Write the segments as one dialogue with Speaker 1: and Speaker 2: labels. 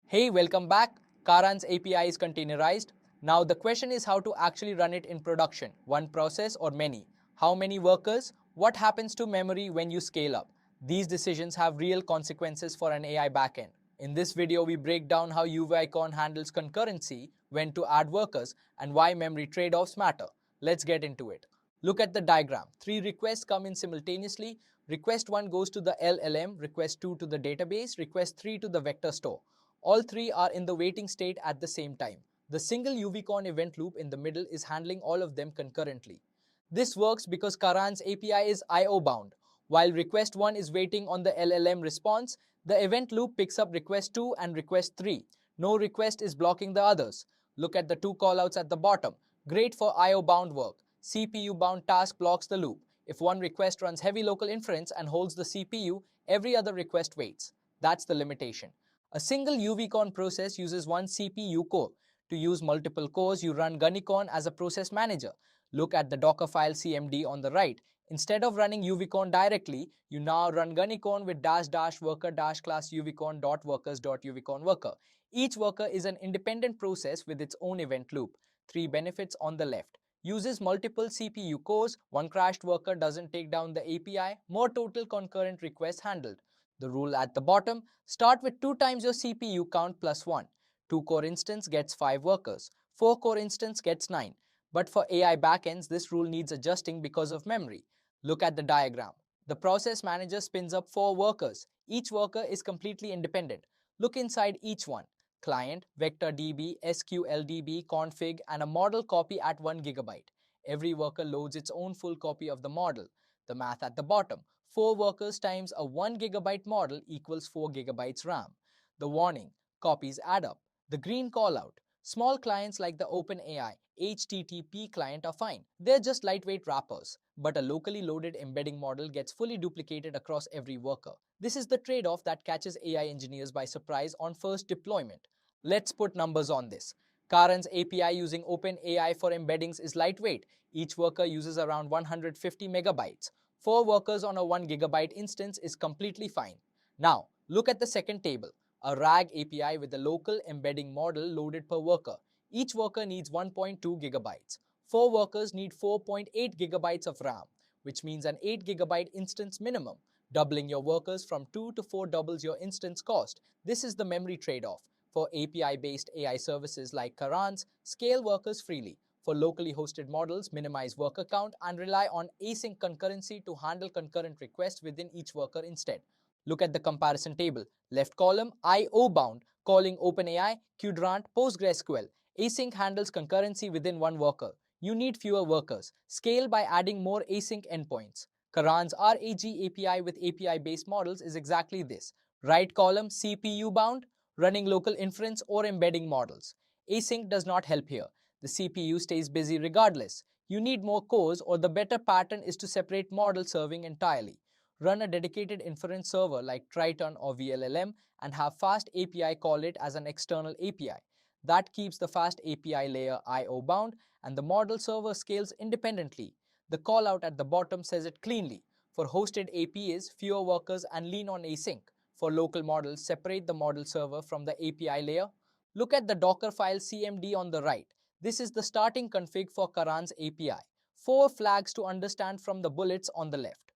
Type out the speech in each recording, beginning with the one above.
Speaker 1: Hey, welcome back. Karan's API is containerized. Now the question is how to actually run it in production. One process or many? How many workers? What happens to memory when you scale up? These decisions have real consequences for an AI backend. In this video, we break down how Uvicorn handles concurrency, when to add workers, and why memory trade-offs matter. Let's get into it. Look at the diagram. 3 requests come in simultaneously. Request 1 goes to the LLM, request 2 to the database, request 3 to the vector store. All 3 are in the waiting state at the same time. The single Uvicorn event loop in the middle is handling all of them concurrently. This works because Karan's API is I/O bound. While request 1 is waiting on the LLM response, the event loop picks up request 2 and request 3. No request is blocking the others. Look at the 2 callouts at the bottom. Great for I/O bound work. CPU bound task blocks the loop. If one request runs heavy local inference and holds the CPU, every other request waits. That's the limitation. A single Uvicorn process uses one CPU core. To use multiple cores, you run Gunicorn as a process manager. Look at the Docker file cmd on the right. Instead of running Uvicorn directly, you now run Gunicorn with --worker--class uvicorn.workers.uvicorn_worker. Each worker is an independent process with its own event loop. 3 benefits on the left. Uses multiple CPU cores, one crashed worker doesn't take down the API, more total concurrent requests handled. The rule at the bottom, start with 2 times your CPU count plus 1. 2 core instance gets 5 workers. 4 core instance gets 9. But for AI backends, this rule needs adjusting because of memory. Look at the diagram. The process manager spins up 4 workers. Each worker is completely independent. Look inside each one. Client, vector DB, SQLDB, config, and a model copy at 1 GB. Every worker loads its own full copy of the model. The math at the bottom. 4 workers times a 1 GB model equals 4 GB RAM. The warning, copies add up. The green callout, small clients like the OpenAI HTTP client are fine. They're just lightweight wrappers. But a locally loaded embedding model gets fully duplicated across every worker. This is the trade-off that catches AI engineers by surprise on first deployment. Let's put numbers on this. Karan's API using OpenAI for embeddings is lightweight. Each worker uses around 150 megabytes. 4 workers on a 1 GB instance is completely fine. Now, look at the second table. A RAG API with a local embedding model loaded per worker. Each worker needs 1.2 GB. 4 workers need 4.8 GB of RAM, which means an 8 GB instance minimum. Doubling your workers from 2 to 4 doubles your instance cost. This is the memory trade-off. For API-based AI services like Karan's, scale workers freely. For locally hosted models, minimize worker count and rely on async concurrency to handle concurrent requests within each worker instead. Look at the comparison table. Left column, I/O bound, calling OpenAI, Qdrant, PostgreSQL. Async handles concurrency within one worker. You need fewer workers. Scale by adding more async endpoints. Karan's RAG API with API-based models is exactly this. Right column, CPU bound, running local inference or embedding models. Async does not help here. The CPU stays busy regardless. You need more cores, or the better pattern is to separate model serving entirely. Run a dedicated inference server like Triton or VLLM and have FastAPI call it as an external API. That keeps the FastAPI layer I/O bound and the model server scales independently. The callout at the bottom says it cleanly. For hosted APIs, fewer workers and lean on async. For local models, separate the model server from the API layer. Look at the Docker file cmd on the right. This is the starting config for Karan's API. 4 flags to understand from the bullets on the left.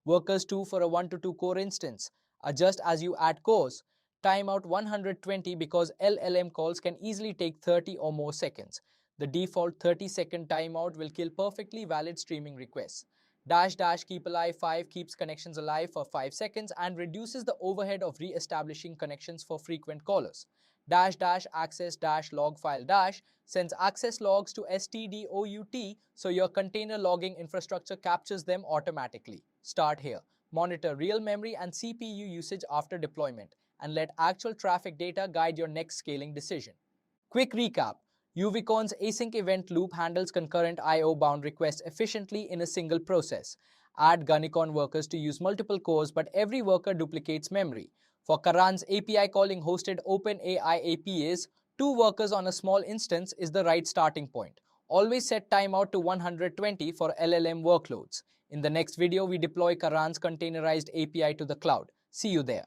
Speaker 1: Workers 2 for a 1 to 2 core instance. Adjust as you add cores. Timeout 120 because LLM calls can easily take 30 or more seconds. The default 30-second timeout will kill perfectly valid streaming requests. -- keep alive 5 keeps connections alive for 5 seconds and reduces the overhead of re-establishing connections for frequent callers. -- access -log file sends access logs to stdout so your container logging infrastructure captures them automatically. Start here. Monitor real memory and CPU usage after deployment and let actual traffic data guide your next scaling decision. Quick recap. Uvicorn's async event loop handles concurrent I/O bound requests efficiently in a single process. Add Gunicorn workers to use multiple cores, but every worker duplicates memory. For Karan's API calling hosted OpenAI APIs, 2 workers on a small instance is the right starting point. Always set timeout to 120 for LLM workloads. In the next video, we deploy Karan's containerized API to the cloud. See you there.